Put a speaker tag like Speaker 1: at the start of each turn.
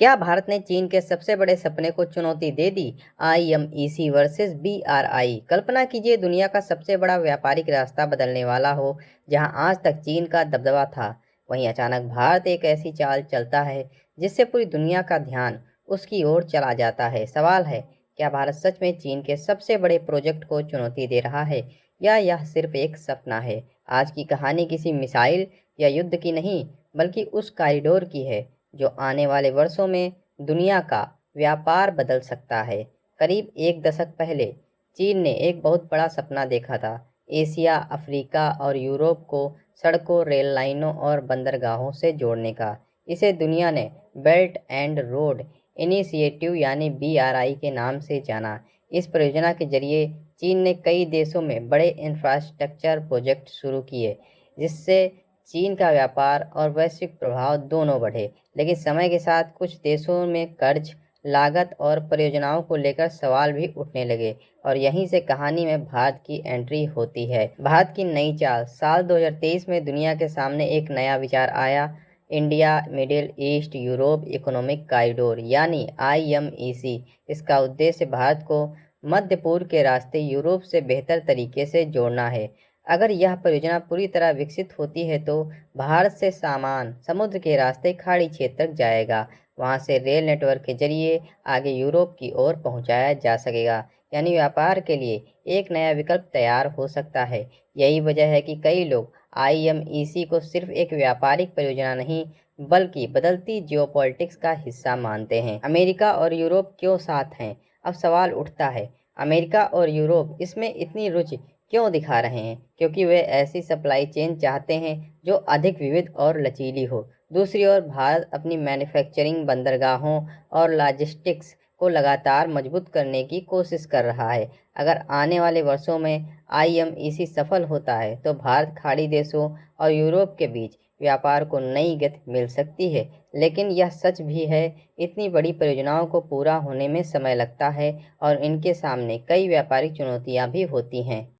Speaker 1: क्या भारत ने चीन के सबसे बड़े सपने को चुनौती दे दी? IMEC versus BRI. कल्पना कीजिए दुनिया का सबसे बड़ा व्यापारिक रास्ता बदलने वाला हो। जहां आज तक चीन का दबदबा था, वहीं अचानक भारत एक ऐसी चाल चलता है जिससे पूरी दुनिया का ध्यान उसकी ओर चला जाता है। सवाल है, क्या भारत सच में चीन के सबसे बड़े प्रोजेक्ट को चुनौती दे रहा है या यह सिर्फ एक सपना है? आज की कहानी किसी मिसाइल या युद्ध की नहीं, बल्कि उस कॉरिडोर की है जो आने वाले वर्षों में दुनिया का व्यापार बदल सकता है। करीब एक दशक पहले चीन ने एक बहुत बड़ा सपना देखा था, एशिया, अफ्रीका और यूरोप को सड़कों, रेल लाइनों और बंदरगाहों से जोड़ने का। इसे दुनिया ने बेल्ट एंड रोड इनिशिएटिव यानी बीआरआई के नाम से जाना। इस परियोजना के जरिए चीन ने कई देशों में बड़े इंफ्रास्ट्रक्चर प्रोजेक्ट शुरू किए, जिससे चीन का व्यापार और वैश्विक प्रभाव दोनों बढ़े। लेकिन समय के साथ कुछ देशों में कर्ज, लागत और परियोजनाओं को लेकर सवाल भी उठने लगे, और यहीं से कहानी में भारत की एंट्री होती है। भारत की नई चाल। साल 2023 में दुनिया के सामने एक नया विचार आया, India middle east Europe economic corridor यानी आईएमईसी। इसका उद्देश्य भारत को मध्य पूर्व के रास्ते यूरोप से बेहतर तरीके से जोड़ना है। अगर यह परियोजना पूरी तरह विकसित होती है तो भारत से सामान समुद्र के रास्ते खाड़ी क्षेत्र तक जाएगा। वहां से रेल नेटवर्क के जरिए आगे यूरोप की ओर पहुंचाया जा सकेगा, यानी व्यापार के लिए एक नया विकल्प तैयार हो सकता है। यही वजह है कि कई लोग आईएमईसी को सिर्फ एक व्यापारिक परियोजना नहीं, बल्कि बदलती जियोपॉलिटिक्स का हिस्सा मानते हैं। अमेरिका और यूरोप क्यों साथ हैं? अब सवाल उठता है, अमेरिका और यूरोप इसमें इतनी रुचि क्यों दिखा रहे हैं? क्योंकि वे ऐसी सप्लाई चेन चाहते हैं जो अधिक विविध और लचीली हो। दूसरी ओर भारत अपनी मैन्युफैक्चरिंग, बंदरगाहों और लॉजिस्टिक्स को लगातार मजबूत करने की कोशिश कर रहा है। अगर आने वाले वर्षों में आईएमईसी सफल होता है तो भारत खाड़ी देशों और यूरोप के बीच व्यापार को नई गति मिल सकती है। लेकिन यह सच भी है, इतनी बड़ी परियोजनाओं को पूरा होने में समय लगता है और इनके सामने कई व्यापारिक चुनौतियां भी होती हैं।